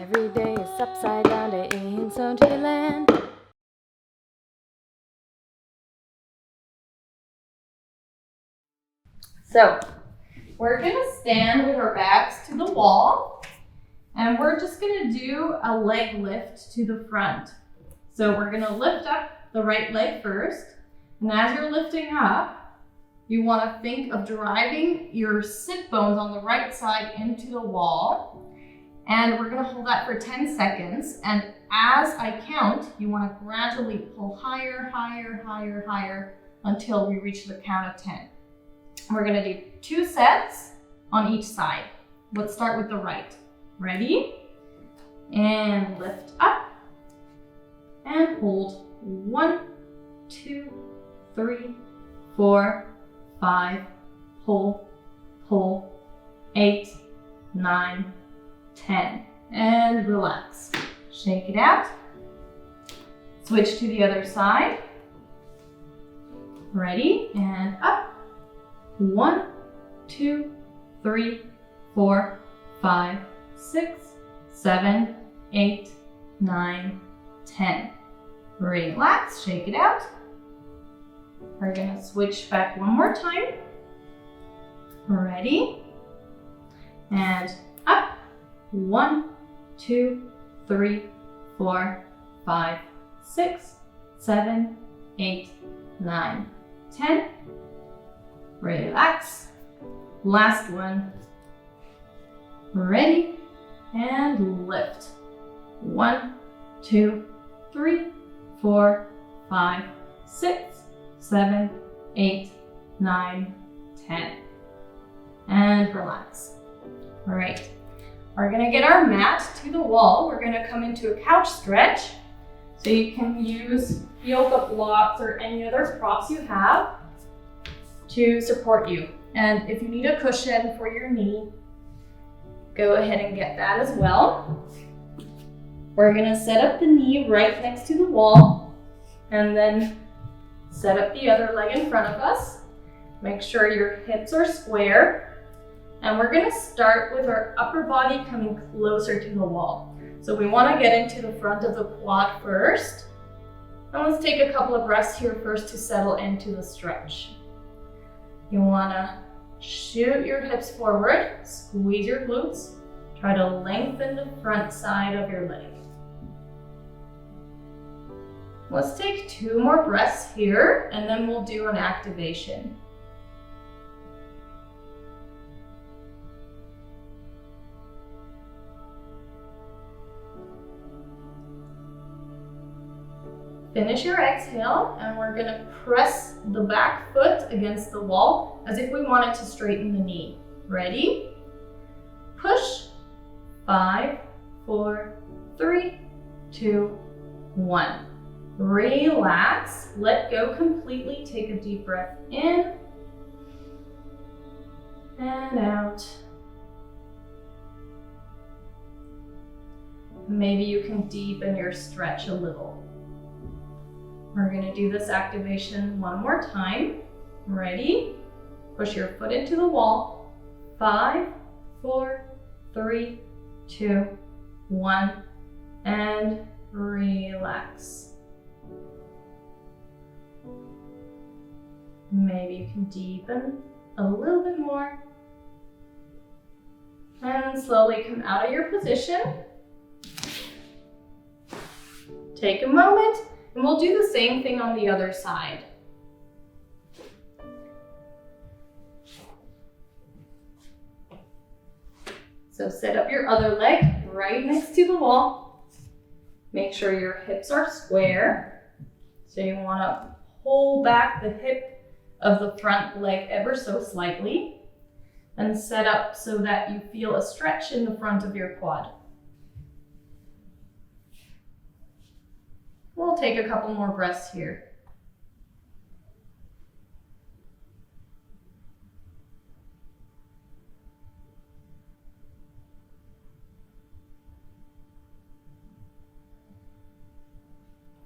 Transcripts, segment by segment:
Every day is upside down day in Sonji land. So we're gonna stand with our backs to the wall and we're just gonna do a leg lift to the front. So we're gonna lift up the right leg first. And as you're lifting up, you wanna think of driving your sit bones on the right side into the wall. And we're gonna hold that for 10 seconds. And as I count, you wanna gradually pull higher, higher, higher, higher until we reach the count of 10. We're gonna do 2 sets on each side. Let's start with the right. Ready? And lift up and hold. 1, 2, 3, 4, 5, pull, pull, 8, 9, 10. And relax. Shake it out. Switch to the other side. Ready? And up. 1, 2, 3, 4, 5, 6, 7, 8, 9, 10. Relax, shake it out. We're gonna switch back one more time. Ready? And up. 1, 2, 3, 4, 5, 6, 7, 8, 9, 10. Relax. Last one. Ready? And lift. 1, 2, 3, 4, 5, 6, 7, 8, 9, 10. And relax. All right. We're gonna get our mat to the wall. We're gonna come into a couch stretch. So you can use yoga blocks or any other props you have to support you. And if you need a cushion for your knee, go ahead and get that as well. We're gonna set up the knee right next to the wall and then set up the other leg in front of us. Make sure your hips are square. And we're gonna start with our upper body coming closer to the wall. So we wanna get into the front of the quad first. And let's take a couple of breaths here first to settle into the stretch. You wanna shoot your hips forward, squeeze your glutes, try to lengthen the front side of your leg. Let's take 2 more breaths here and then we'll do an activation. Finish your exhale and we're gonna press the back foot against the wall as if we wanted to straighten the knee. Ready? Push. 5, 4, 3, 2, 1. Relax, let go completely. Take a deep breath in and out. Maybe you can deepen your stretch a little. We're gonna do this activation one more time. Ready? Push your foot into the wall. 5, 4, 3, 2, 1, and relax. Maybe you can deepen a little bit more. And slowly come out of your position. Take a moment. And we'll do the same thing on the other side. So set up your other leg right next to the wall. Make sure your hips are square. So you want to pull back the hip of the front leg ever so slightly and set up so that you feel a stretch in the front of your quad. We'll take a couple more breaths here.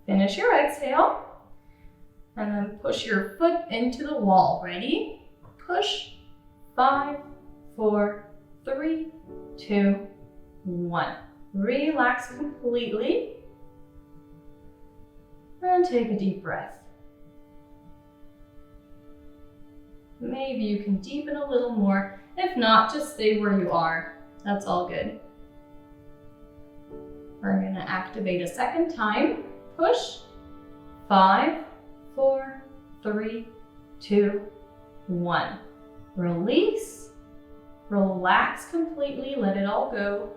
Finish your exhale and then push your foot into the wall. Ready? Push. 5, 4, 3, 2, 1. Relax completely. And take a deep breath. Maybe you can deepen a little more. If not, just stay where you are. That's all good. We're going to activate a second time. Push. 5, 4, 3, 2, 1. Release. Relax completely. Let it all go.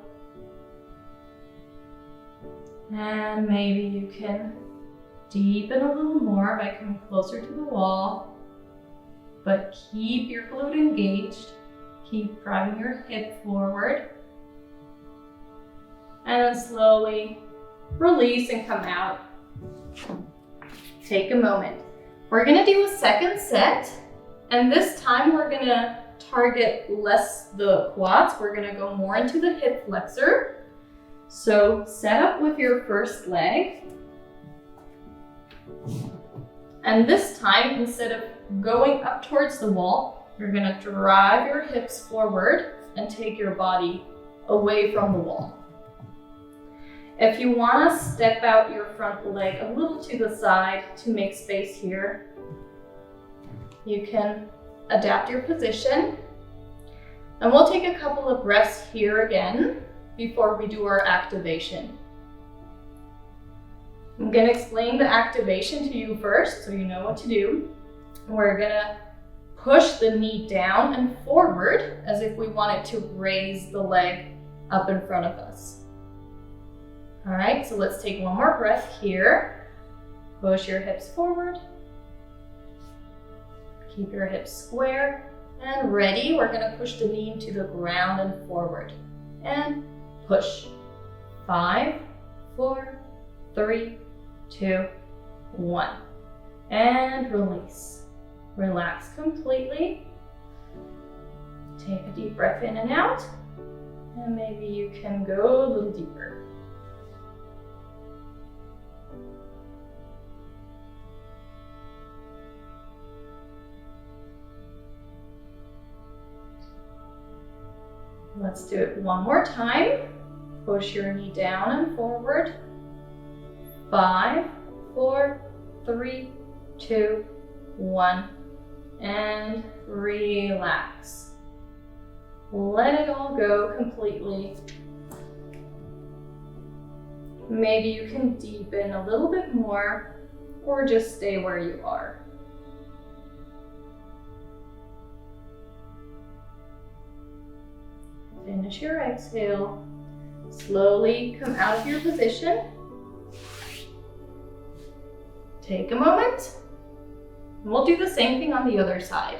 And maybe you can deepen a little more by coming closer to the wall. But keep your glute engaged. Keep driving your hip forward. And then slowly release and come out. Take a moment. We're gonna do a second set. And this time we're gonna target less the quads. We're gonna go more into the hip flexor. So set up with your first leg. And this time, instead of going up towards the wall, you're gonna drive your hips forward and take your body away from the wall. If you wanna step out your front leg a little to the side to make space here, you can adapt your position. And we'll take a couple of breaths here again before we do our activation. I'm gonna explain the activation to you first so you know what to do. We're gonna push the knee down and forward as if we wanted to raise the leg up in front of us. All right, so let's take one more breath here. Push your hips forward. Keep your hips square and ready. We're gonna push the knee into the ground and forward. And push. 5, 4, 3, 2, 1. And release. Relax completely. Take a deep breath in and out. And maybe you can go a little deeper. Let's do it one more time. Push your knee down and forward. 5, 4, 3, 2, 1. And relax. Let it all go completely. Maybe you can deepen a little bit more or just stay where you are. Finish your exhale. Slowly come out of your position. Take a moment. And we'll do the same thing on the other side.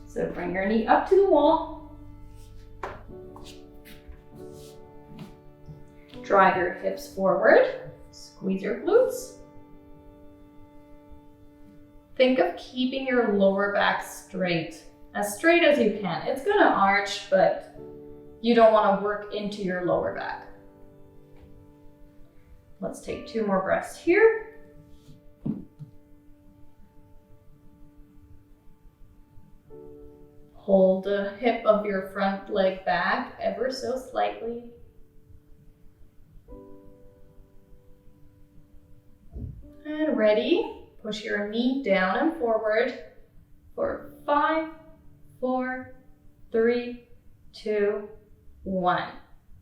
So bring your knee up to the wall. Drive your hips forward. Squeeze your glutes. Think of keeping your lower back straight as you can. It's gonna arch, but you don't wanna work into your lower back. Let's take 2 more breaths here. Hold the hip of your front leg back ever so slightly. And ready, push your knee down and forward for 5, 4, 3, 2, 1.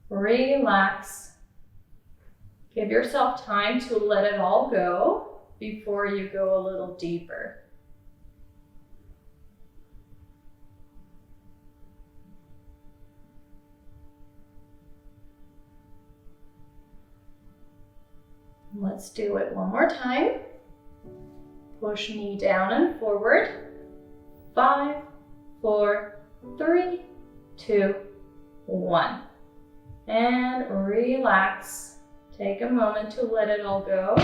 Relax. Give yourself time to let it all go before you go a little deeper. Let's do it one more time. Push knee down and forward. 5, 4, 3, 2, 1. And relax. Take a moment to let it all go.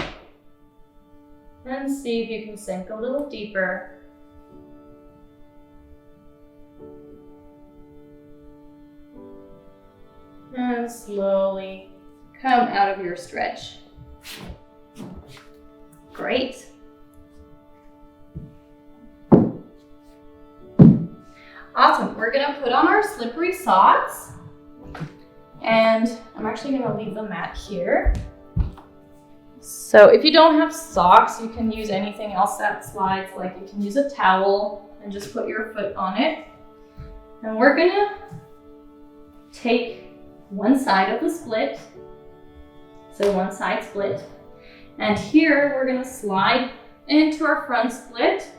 And see if you can sink a little deeper. And slowly come out of your stretch. Great. Awesome. We're gonna put on our slippery socks And I'm actually gonna leave the mat here. So if you don't have socks, you can use anything else that slides, like you can use a towel and just put your foot on it. And we're gonna take one side of the split, so one side split, and here we're gonna slide into our front split,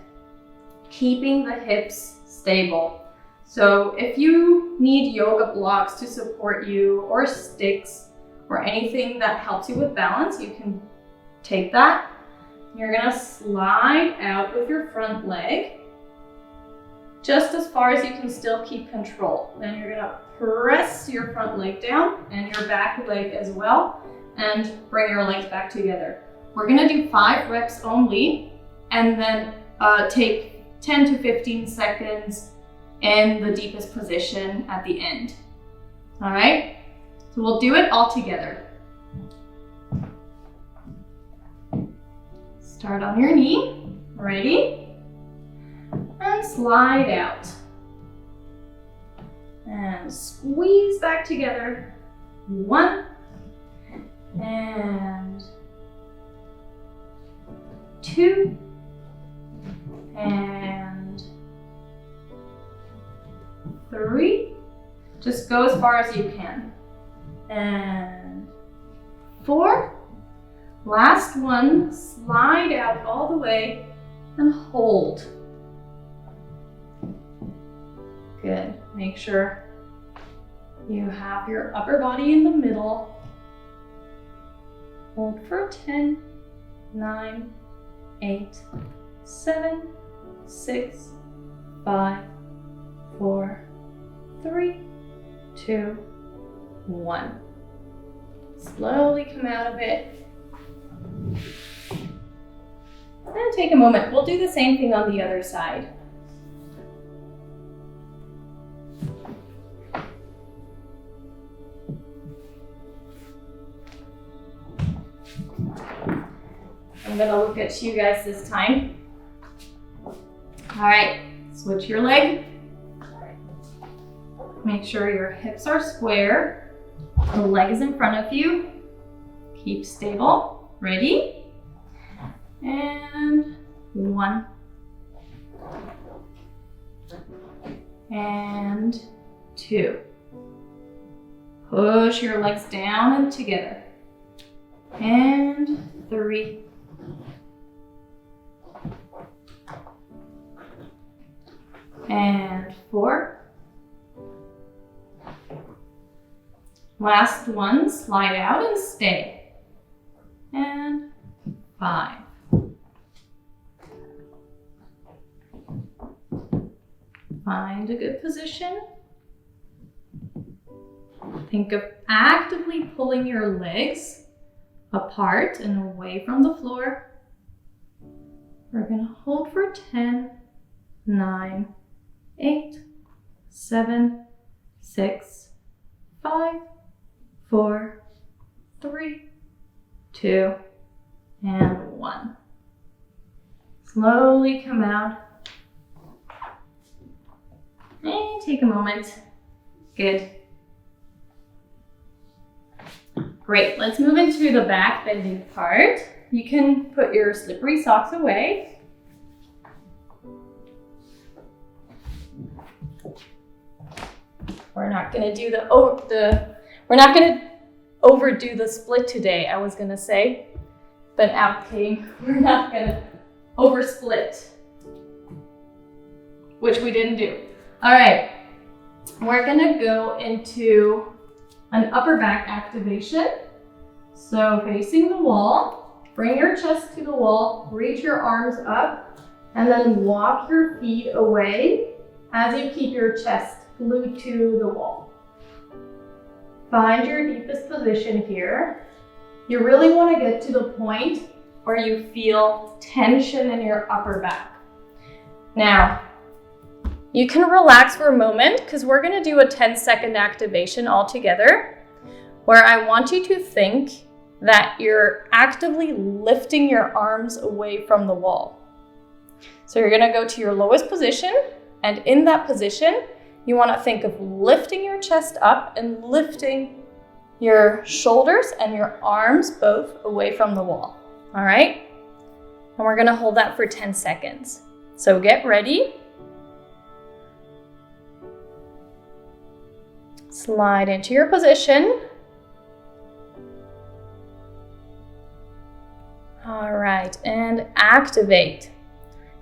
keeping the hips stable. So if you need yoga blocks to support you, or sticks, or anything that helps you with balance, you can take that. You're gonna slide out with your front leg, just as far as you can still keep control. Then you're gonna press your front leg down and your back leg as well, and bring your legs back together. We're gonna do 5 reps only, and then take 10 to 15 seconds in the deepest position at the end. All right, so we'll do it all together. Start on your knee, ready? And slide out. And squeeze back together. 1, and 2, and 3. Just go as far as you can. And 4. Last one, slide out all the way and hold. Good. Make sure you have your upper body in the middle. Hold for 10, 9, 8, 7, 6, 5, 4, 3, 2, 1. Slowly come out of it. And take a moment. We'll do the same thing on the other side. I'm gonna look at you guys this time. All right, switch your leg. Make sure your hips are square. The leg is in front of you. Keep stable. Ready? And 1. And 2. Push your legs down and together. And 3. And 4. Last one, slide out and stay. And 5. Find a good position. Think of actively pulling your legs apart and away from the floor. We're going to hold for 10, 9, 8, 7, 6, 5, 4, 3, 2, and 1. Slowly come out. And take a moment. Good. Great, let's move into the back bending part. You can put your slippery socks away. We're not gonna do we're not gonna overdo the split today, I was gonna say, but out came, we're not gonna oversplit, which we didn't do. All right, we're gonna go into an upper back activation. So facing the wall, bring your chest to the wall, reach your arms up, and then walk your feet away as you keep your chest glued to the wall. Find your deepest position here. You really want to get to the point where you feel tension in your upper back. Now, you can relax for a moment because we're going to do a 10-second activation all together, where I want you to think that you're actively lifting your arms away from the wall. So you're going to go to your lowest position, and in that position, you want to think of lifting your chest up and lifting your shoulders and your arms both away from the wall. All right? And we're gonna hold that for 10 seconds. So get ready. Slide into your position. All right, and activate.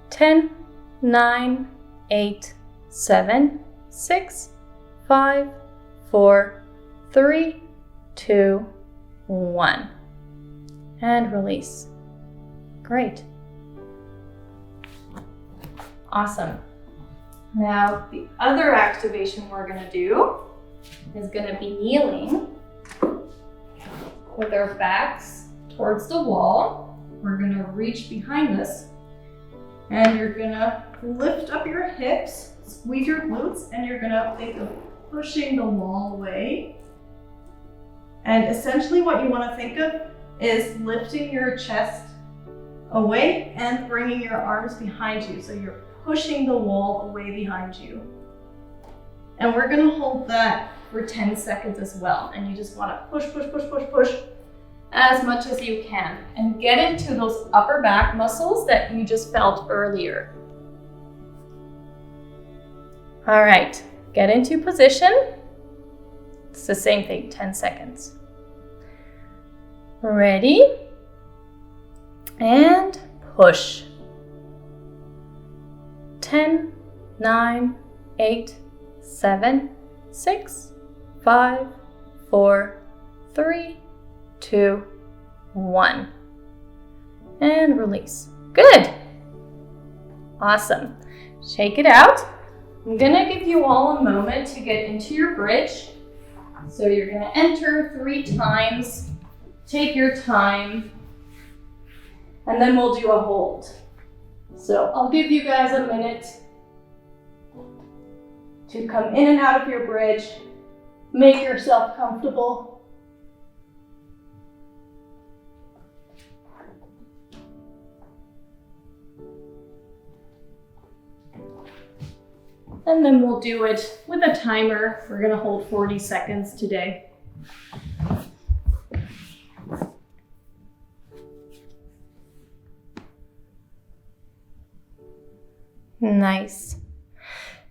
10, 9, 8, 7, 6, 5, 4, 3, 2, 1. And release. Great. Awesome. Now, the other activation we're going to do is going to be kneeling with our backs towards the wall. We're going to reach behind us, and you're going to lift up your hips, squeeze your glutes, and you're going to think of pushing the wall away. And essentially what you want to think of is lifting your chest away and bringing your arms behind you. So you're pushing the wall away behind you. And we're going to hold that for 10 seconds as well. And you just want to push, push, push, push, push as much as you can. And get into those upper back muscles that you just felt earlier. All right, get into position. It's the same thing, 10 seconds. Ready? And push. 10, 9, 8, 7, 6, 5, 4, 3, 2, 1. And release. Good. Awesome. Shake it out. I'm gonna give you all a moment to get into your bridge. So you're gonna enter 3 times. Take your time. And then we'll do a hold. So I'll give you guys a minute to come in and out of your bridge. Make yourself comfortable. And then we'll do it with a timer. We're gonna hold 40 seconds today. Nice.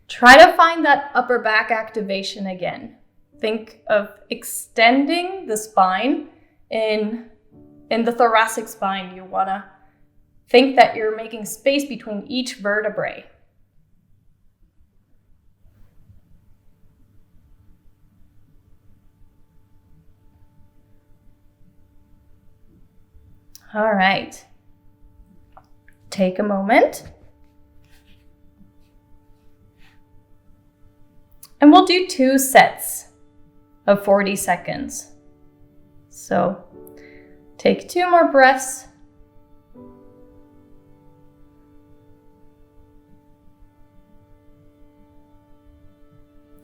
Try to find that upper back activation again. Think of extending the spine in the thoracic spine. You want to think that you're making space between each vertebrae. All right. Take a moment. And we'll do 2 sets of 40 seconds. So take 2 more breaths.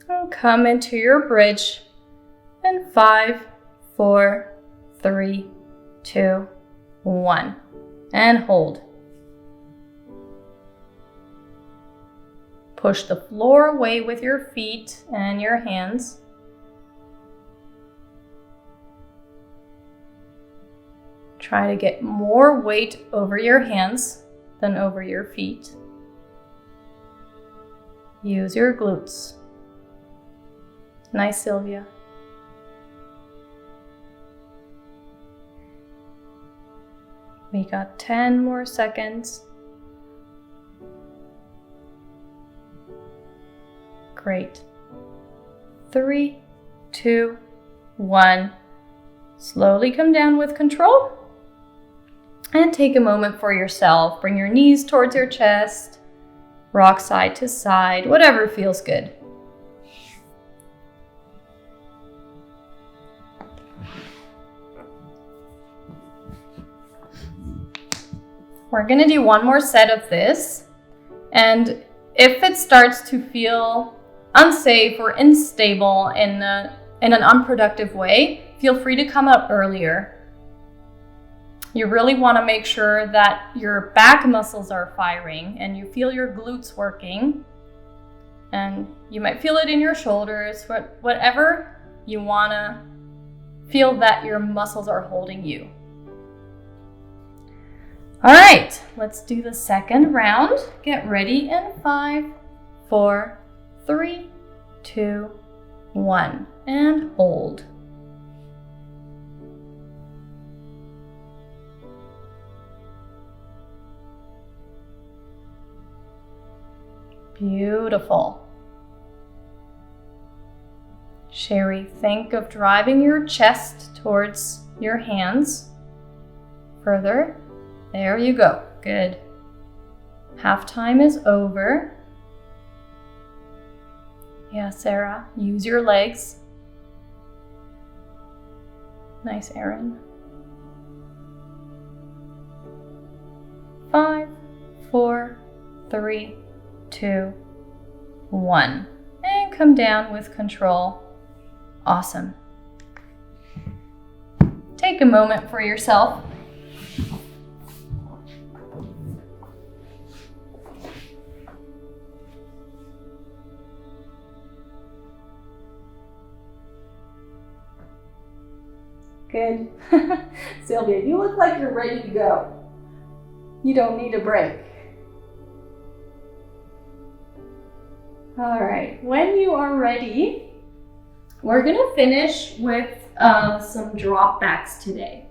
And come into your bridge in 5, 4, 3, 2, 1. And hold. Push the floor away with your feet and your hands. Try to get more weight over your hands than over your feet. Use your glutes. Nice, Sylvia. We got 10 more seconds. Great. 3, 2, 1. Slowly come down with control. And take a moment for yourself. Bring your knees towards your chest. Rock side to side, whatever feels good. We're gonna do one more set of this. And if it starts to feel unsafe or unstable in an unproductive way, feel free to come out earlier. You really want to make sure that your back muscles are firing and you feel your glutes working. And you might feel it in your shoulders, whatever you want to feel that your muscles are holding you. All right, let's do the second round. Get ready in 5, 4, 3, 2, 1, and hold. Beautiful. Sherry, think of driving your chest towards your hands. Further. There you go. Good. Half time is over. Yeah, Sarah, use your legs. Nice, Erin. 5, 4, 3, 2, 1. And come down with control. Awesome. Take a moment for yourself. Good. Sylvia, you look like you're ready to go. You don't need a break. All right, when you are ready, we're gonna finish with some drop backs today.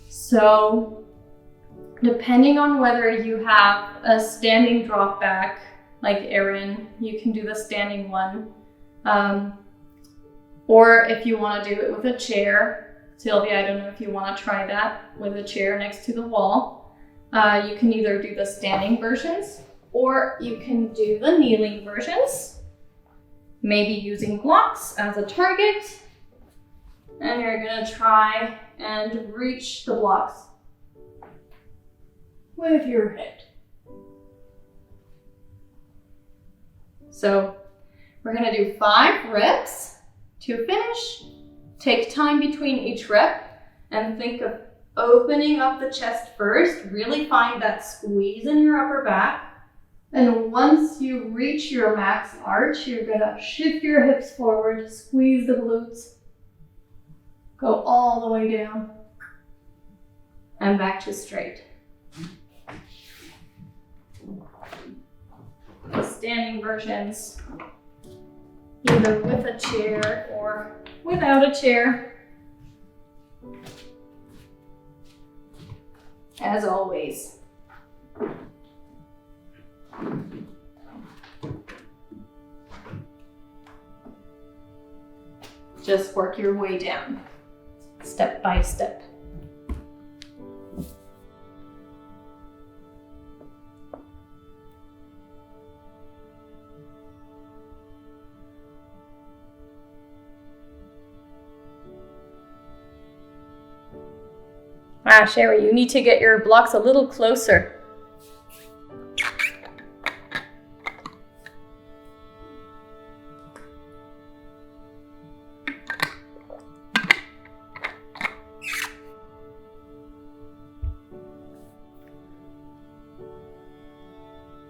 So, depending on whether you have a standing drop back, like Erin, you can do the standing one. Or if you wanna do it with a chair, Sylvia, I don't know if you want to try that with a chair next to the wall. You can either do the standing versions or you can do the kneeling versions. Maybe using blocks as a target. And you're going to try and reach the blocks with your head. So we're going to do 5 reps to finish. Take time between each rep and think of opening up the chest first. Really find that squeeze in your upper back. And once you reach your max arch, you're gonna shift your hips forward, squeeze the glutes, go all the way down, and back to straight. The standing versions, either with a chair or without a chair. As always. Just work your way down, step by step. Sherry, you need to get your blocks a little closer.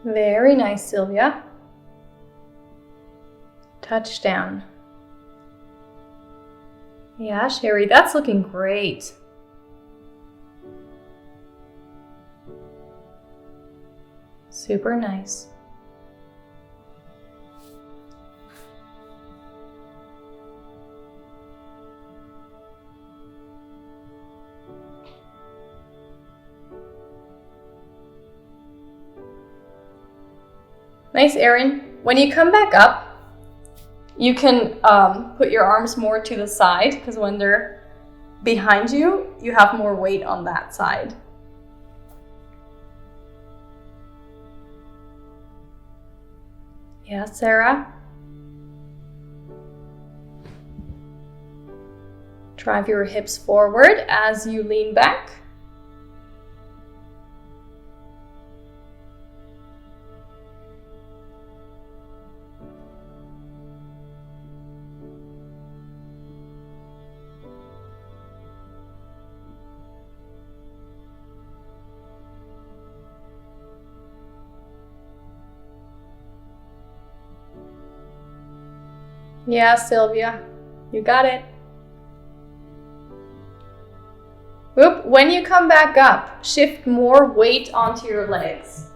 Very nice, Sylvia. Touchdown. Yeah, Sherry, that's looking great. Super nice. Nice, Erin. When you come back up, you can put your arms more to the side because when they're behind you, you have more weight on that side. Yeah, Sarah? Drive your hips forward as you lean back. Yeah, Sylvia, you got it. Whoop. When you come back up, shift more weight onto your legs.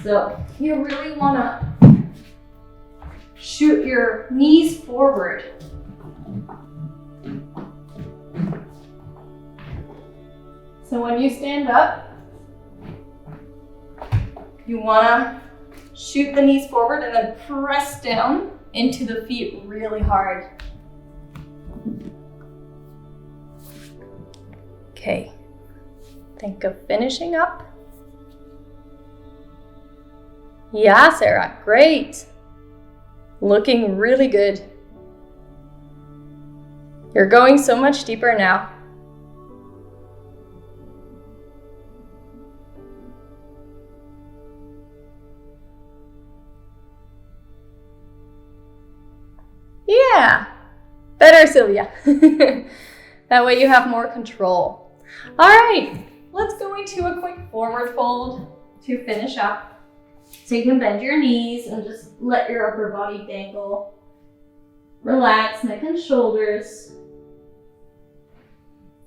So you really want to shoot your knees forward. So when you stand up, you want to shoot the knees forward and then press down into the feet really hard. Okay, think of finishing up. Yeah, Sarah, great. Looking really good. You're going so much deeper now. Yeah, better, Sylvia. That way you have more control. All right, let's go into a quick forward fold to finish up. So you can bend your knees and just let your upper body dangle. Relax neck and shoulders.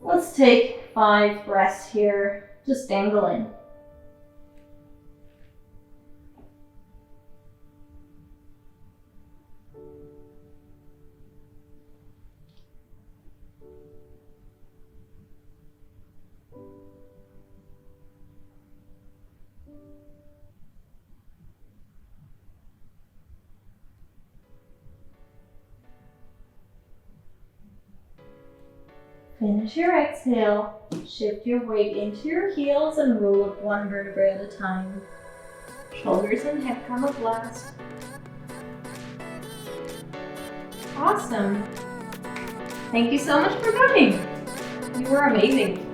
Let's take 5 breaths here, just dangling. Finish your exhale. Shift your weight into your heels and roll up 1 vertebrae at a time. Shoulders and head come up last. Awesome. Thank you so much for coming. You were amazing.